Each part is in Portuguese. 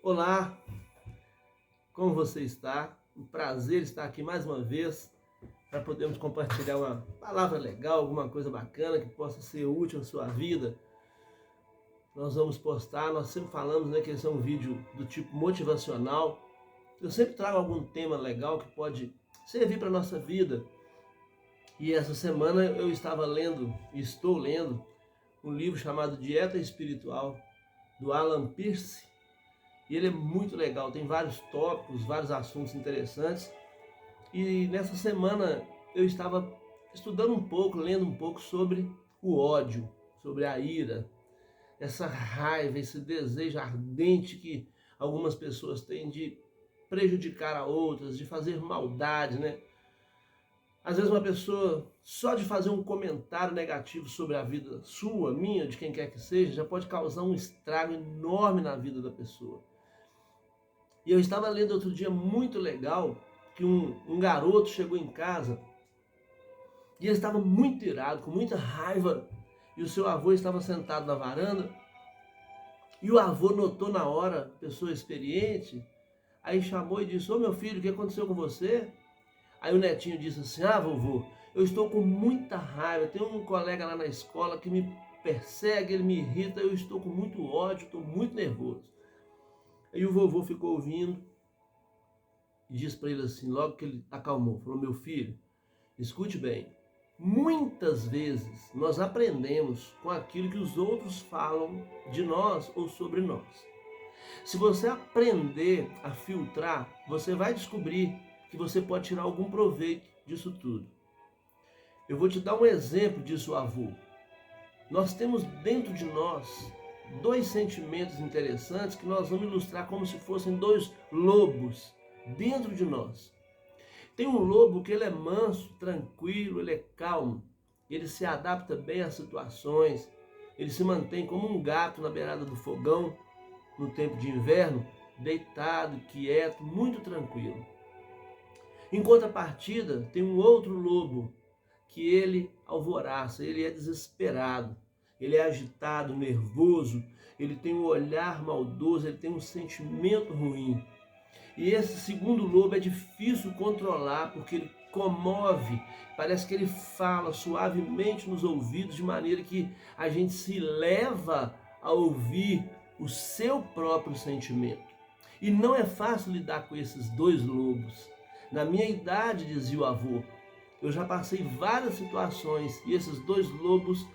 Olá, como você está? Um prazer estar aqui mais uma vez para podermos compartilhar uma palavra legal, alguma coisa bacana que possa ser útil à sua vida. Nós vamos postar, nós sempre falamos, que esse é um vídeo do tipo motivacional. Eu sempre trago algum tema legal que pode servir para a nossa vida. E essa semana eu estava lendo, e estou lendo, um livro chamado Dieta Espiritual, do Alan Pierce. E ele é muito legal, tem vários tópicos, vários assuntos interessantes. E nessa semana eu estava estudando um pouco, lendo um pouco sobre o ódio, sobre a ira, essa raiva, esse desejo ardente que algumas pessoas têm de prejudicar a outras, de fazer maldade, né? Às vezes uma pessoa, só de fazer um comentário negativo sobre a vida sua, minha, de quem quer que seja, já pode causar um estrago enorme na vida da pessoa. E eu estava lendo outro dia muito legal, que um garoto chegou em casa e ele estava muito irado, com muita raiva, e o seu avô estava sentado na varanda, e o avô notou na hora, pessoa experiente, aí chamou e disse: "Ô meu filho, o que aconteceu com você?" Aí o netinho disse assim: "Ah, vovô, eu estou com muita raiva, tem um colega lá na escola que me persegue, ele me irrita, eu estou com muito ódio, estou muito nervoso." Aí o vovô ficou ouvindo e disse para ele assim, logo que ele acalmou, falou: "Meu filho, escute bem, muitas vezes nós aprendemos com aquilo que os outros falam de nós ou sobre nós. Se você aprender a filtrar, você vai descobrir que você pode tirar algum proveito disso tudo." Eu vou te dar um exemplo disso, avô. Nós temos dentro de nós dois sentimentos interessantes que nós vamos ilustrar como se fossem dois lobos dentro de nós. Tem um lobo que ele é manso, tranquilo, ele é calmo, ele se adapta bem às situações, ele se mantém como um gato na beirada do fogão no tempo de inverno, deitado, quieto, muito tranquilo. Em contrapartida, tem um outro lobo que ele alvoroça, ele é desesperado, ele é agitado, nervoso, ele tem um olhar maldoso, ele tem um sentimento ruim. E esse segundo lobo é difícil controlar, porque ele comove, parece que ele fala suavemente nos ouvidos, de maneira que a gente se leva a ouvir o seu próprio sentimento. E não é fácil lidar com esses dois lobos. Na minha idade, dizia o avô, eu já passei várias situações e esses dois lobos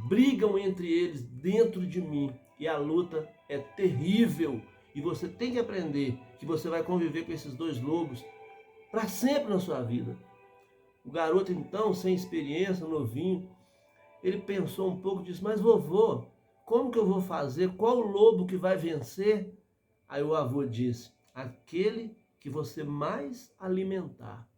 brigam entre eles dentro de mim. E a luta é terrível. E você tem que aprender que você vai conviver com esses dois lobos para sempre na sua vida. O garoto, então, sem experiência, novinho, ele pensou um pouco e disse: "Mas vovô, como que eu vou fazer? Qual lobo que vai vencer?" Aí o avô disse: "Aquele que você mais alimentar."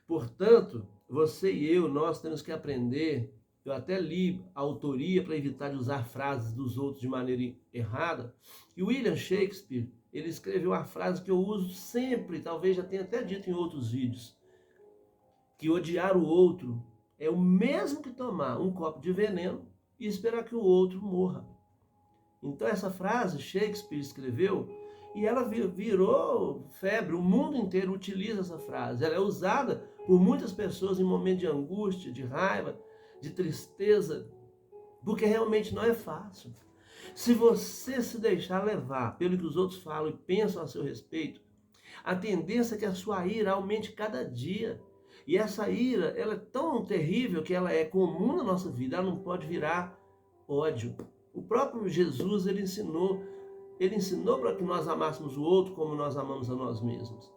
Portanto, você e eu, nós temos que aprender. Eu até li a autoria para evitar de usar frases dos outros de maneira errada. E William Shakespeare, ele escreveu a frase que eu uso sempre, talvez já tenha até dito em outros vídeos, que odiar o outro é o mesmo que tomar um copo de veneno e esperar que o outro morra. Então essa frase Shakespeare escreveu e ela virou febre, o mundo inteiro utiliza essa frase. Ela é usada por muitas pessoas em momentos de angústia, de raiva, de tristeza, porque realmente não é fácil. Se você se deixar levar pelo que os outros falam e pensam a seu respeito, a tendência é que a sua ira aumente cada dia. E essa ira, ela é tão terrível que ela é comum na nossa vida, ela não pode virar ódio. O próprio Jesus, ele ensinou para que nós amássemos o outro como nós amamos a nós mesmos.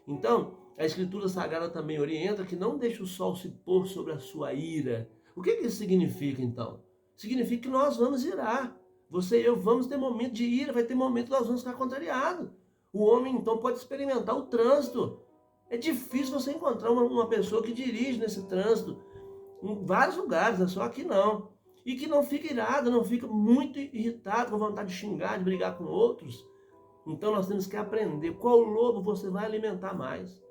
Então, a Escritura Sagrada também orienta que não deixe o sol se pôr sobre a sua ira. O que isso significa, então? Significa que nós vamos irar. Você e eu vamos ter momento de ira, vai ter momento que nós vamos ficar contrariados. O homem, então, pode experimentar o trânsito. É difícil você encontrar uma pessoa que dirige nesse trânsito, em vários lugares, não é só aqui não. E que não fica irado, não fica muito irritado, com vontade de xingar, de brigar com outros. Então nós temos que aprender qual lobo você vai alimentar mais.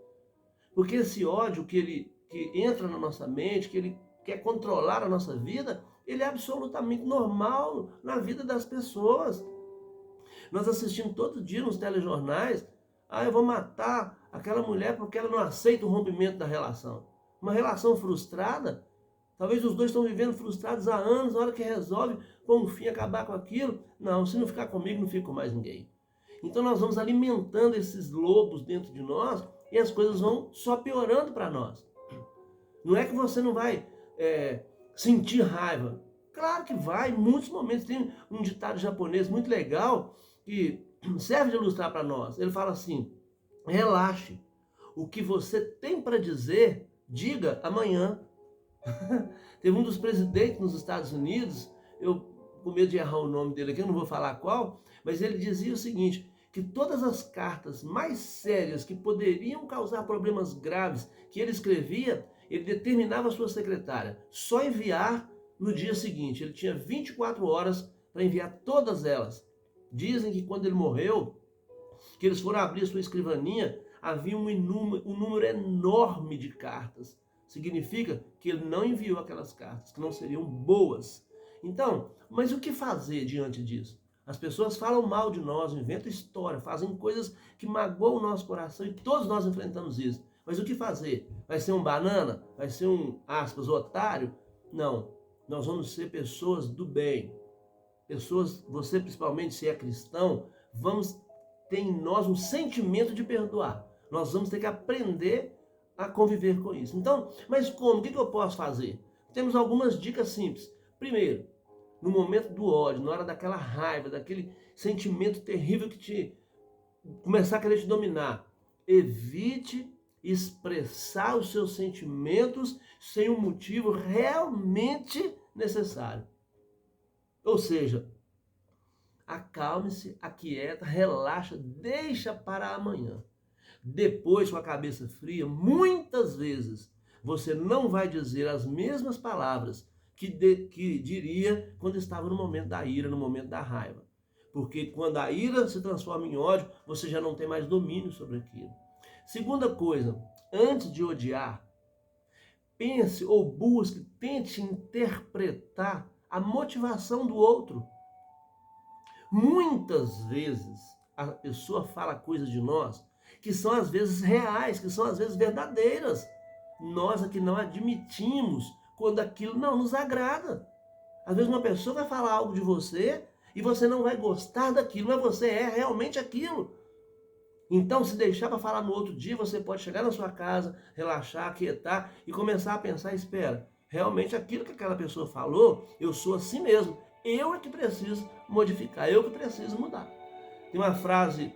Porque esse ódio que entra na nossa mente, que ele quer controlar a nossa vida, ele é absolutamente normal na vida das pessoas. Nós assistimos todo dia nos telejornais, eu vou matar aquela mulher porque ela não aceita o rompimento da relação. Uma relação frustrada, talvez os dois estão vivendo frustrados há anos, na hora que resolve, com um fim, acabar com aquilo. Não, se não ficar comigo, não fica com mais ninguém. Então nós vamos alimentando esses lobos dentro de nós e as coisas vão só piorando para nós. Não é que você não vai sentir raiva. Claro que vai, em muitos momentos. Tem um ditado japonês muito legal que serve de ilustrar para nós. Ele fala assim: relaxe, o que você tem para dizer, diga amanhã. Teve um dos presidentes nos Estados Unidos, eu com medo de errar o nome dele aqui, eu não vou falar qual, mas ele dizia o seguinte, que todas as cartas mais sérias que poderiam causar problemas graves que ele escrevia, ele determinava a sua secretária só enviar no dia seguinte. Ele tinha 24 horas para enviar todas elas. Dizem que quando ele morreu, que eles foram abrir a sua escrivaninha, havia um número enorme de cartas. Significa que ele não enviou aquelas cartas, que não seriam boas. Então, mas o que fazer diante disso? As pessoas falam mal de nós, inventam história, fazem coisas que magoam o nosso coração e todos nós enfrentamos isso. Mas o que fazer? Vai ser um banana? Vai ser um, aspas, otário? Não. Nós vamos ser pessoas do bem. Pessoas, você principalmente se é cristão, vamos ter em nós um sentimento de perdoar. Nós vamos ter que aprender a conviver com isso. Então, mas como? O que eu posso fazer? Temos algumas dicas simples. Primeiro, no momento do ódio, na hora daquela raiva, daquele sentimento terrível que te começar a querer te dominar, evite expressar os seus sentimentos sem um motivo realmente necessário. Ou seja, acalme-se, aquieta, relaxa, deixa para amanhã. Depois, com a cabeça fria, muitas vezes você não vai dizer as mesmas palavras que diria quando estava no momento da ira, no momento da raiva. Porque quando a ira se transforma em ódio, você já não tem mais domínio sobre aquilo. Segunda coisa, antes de odiar, pense ou busque, tente interpretar a motivação do outro. Muitas vezes a pessoa fala coisas de nós que são às vezes reais, que são às vezes verdadeiras. Nós aqui não admitimos quando aquilo não nos agrada. Às vezes uma pessoa vai falar algo de você e você não vai gostar daquilo, mas você é realmente aquilo. Então, se deixar para falar no outro dia, você pode chegar na sua casa, relaxar, aquietar e começar a pensar, espera, realmente aquilo que aquela pessoa falou, eu sou assim mesmo. Eu é que preciso modificar, eu que preciso mudar. Tem uma frase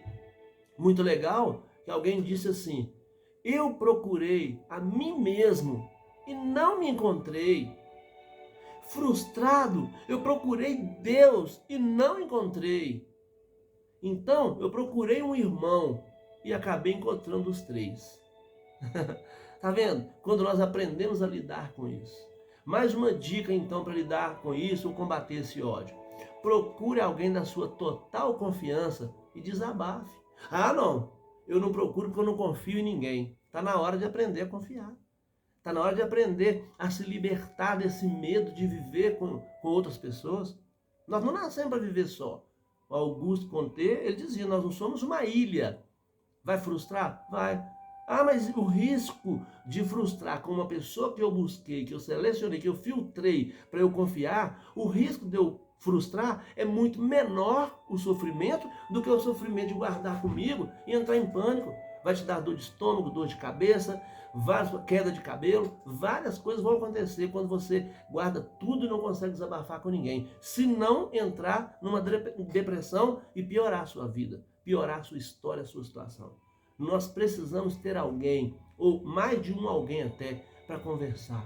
muito legal que alguém disse assim: eu procurei a mim mesmo e não me encontrei. Frustrado, eu procurei Deus e não encontrei. Então, eu procurei um irmão e acabei encontrando os três. Tá vendo? Quando nós aprendemos a lidar com isso. Mais uma dica, então, para lidar com isso ou combater esse ódio. Procure alguém da sua total confiança e desabafe. Não, eu não procuro porque eu não confio em ninguém. Está na hora de aprender a confiar. Está na hora de aprender a se libertar desse medo de viver com outras pessoas. Nós não nascemos para viver só. O Augusto Comte, ele dizia, nós não somos uma ilha. Vai frustrar? Vai. Mas o risco de frustrar com uma pessoa que eu busquei, que eu selecionei, que eu filtrei para eu confiar, o risco de eu frustrar é muito menor o sofrimento do que o sofrimento de guardar comigo e entrar em pânico. Vai te dar dor de estômago, dor de cabeça, queda de cabelo, várias coisas vão acontecer quando você guarda tudo e não consegue desabafar com ninguém. Se não entrar numa depressão e piorar a sua vida, piorar a sua história, a sua situação. Nós precisamos ter alguém, ou mais de um alguém até, para conversar.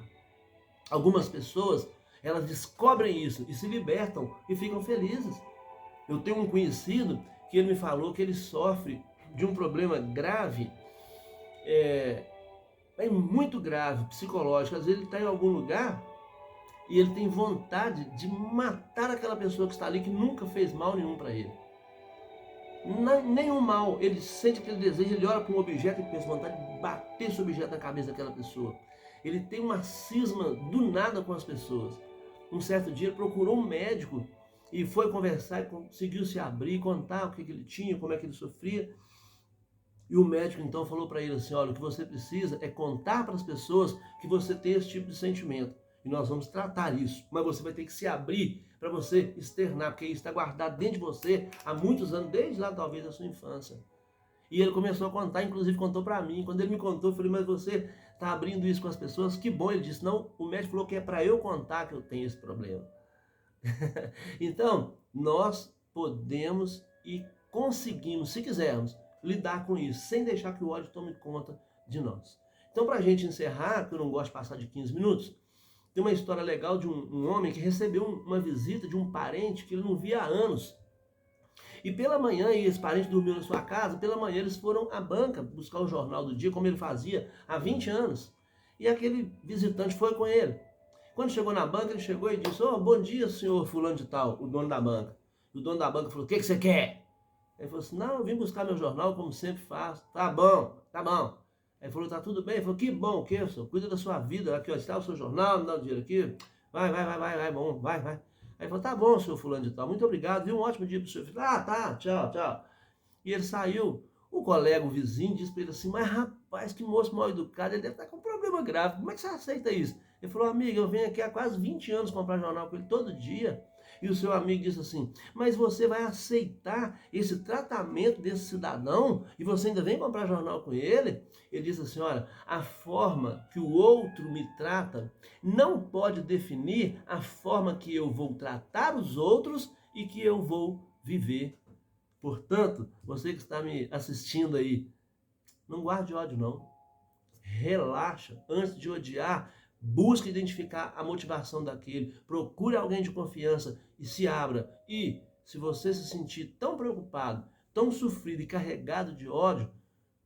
Algumas pessoas, elas descobrem isso e se libertam e ficam felizes. Eu tenho um conhecido que ele me falou que ele sofre de um problema grave, muito grave, psicológico. Às vezes ele está em algum lugar e ele tem vontade de matar aquela pessoa que está ali, que nunca fez mal nenhum para ele. Nenhum mal, ele sente aquele desejo, ele olha para um objeto e pensa, vontade de bater esse objeto na cabeça daquela pessoa. Ele tem uma cisma do nada com as pessoas. Um certo dia ele procurou um médico e foi conversar e conseguiu se abrir, contar o que ele tinha, como é que ele sofria. E o médico então falou para ele assim: olha, o que você precisa é contar para as pessoas que você tem esse tipo de sentimento. E nós vamos tratar isso. Mas você vai ter que se abrir para você externar, porque isso está guardado dentro de você há muitos anos, desde lá talvez da sua infância. E ele começou a contar, inclusive contou para mim. Quando ele me contou, eu falei: mas você está abrindo isso com as pessoas? Que bom. Ele disse: não, o médico falou que é para eu contar que eu tenho esse problema. Então, nós podemos e conseguimos, se quisermos, lidar com isso, sem deixar que o ódio tome conta de nós. Então, para a gente encerrar, que eu não gosto de passar de 15 minutos, tem uma história legal de um homem que recebeu uma visita de um parente que ele não via há anos. E pela manhã, e esse parente dormiu na sua casa, pela manhã eles foram à banca buscar o jornal do dia, como ele fazia há 20 anos. E aquele visitante foi com ele. Quando chegou na banca, ele chegou e disse: oh, bom dia, senhor fulano de tal, o dono da banca. E o dono da banca falou: o que você quer? Ele falou assim: não, eu vim buscar meu jornal, como sempre faço. Tá bom, tá bom. Ele falou: tá tudo bem? Ele falou: que bom, o que, senhor? Cuida da sua vida, aqui, ó, está o seu jornal, me dá o dinheiro aqui. Vai, bom, vai. Aí ele falou: tá bom, senhor fulano de tal, muito obrigado, viu? Um ótimo dia pro senhor. Ah, tá, tchau, tchau. E ele saiu. O colega, o vizinho, disse para ele assim: mas rapaz, que moço mal educado, ele deve estar com um problema grave, como é que você aceita isso? Ele falou: amigo, eu venho aqui há quase 20 anos comprar jornal com ele todo dia. E o seu amigo disse assim: mas você vai aceitar esse tratamento desse cidadão e você ainda vem comprar jornal com ele? Ele disse assim: olha, a forma que o outro me trata não pode definir a forma que eu vou tratar os outros e que eu vou viver. Portanto, você que está me assistindo aí, não guarde ódio não. Relaxa. Antes de odiar, busque identificar a motivação daquele. Procure alguém de confiança e se abra. E se você se sentir tão preocupado, tão sofrido e carregado de ódio,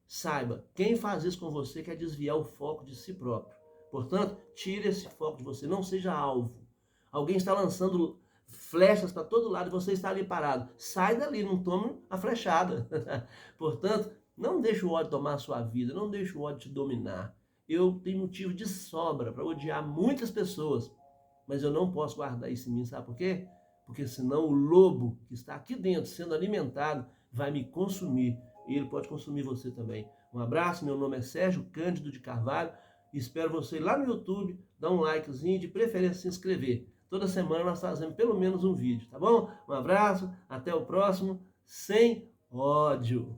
saiba, quem faz isso com você quer desviar o foco de si próprio. Portanto, tire esse foco de você, não seja alvo. Alguém está lançando flechas para todo lado e você está ali parado. Sai dali, não tome a flechada. Portanto, não deixe o ódio tomar a sua vida, não deixe o ódio te dominar. Eu tenho motivo de sobra para odiar muitas pessoas, mas eu não posso guardar isso em mim, sabe por quê? Porque senão o lobo que está aqui dentro sendo alimentado vai me consumir e ele pode consumir você também. Um abraço, meu nome é Sérgio Cândido de Carvalho e espero você lá no YouTube, dar um likezinho e de preferência se inscrever. Toda semana nós fazemos pelo menos um vídeo, tá bom? Um abraço, até o próximo, sem ódio.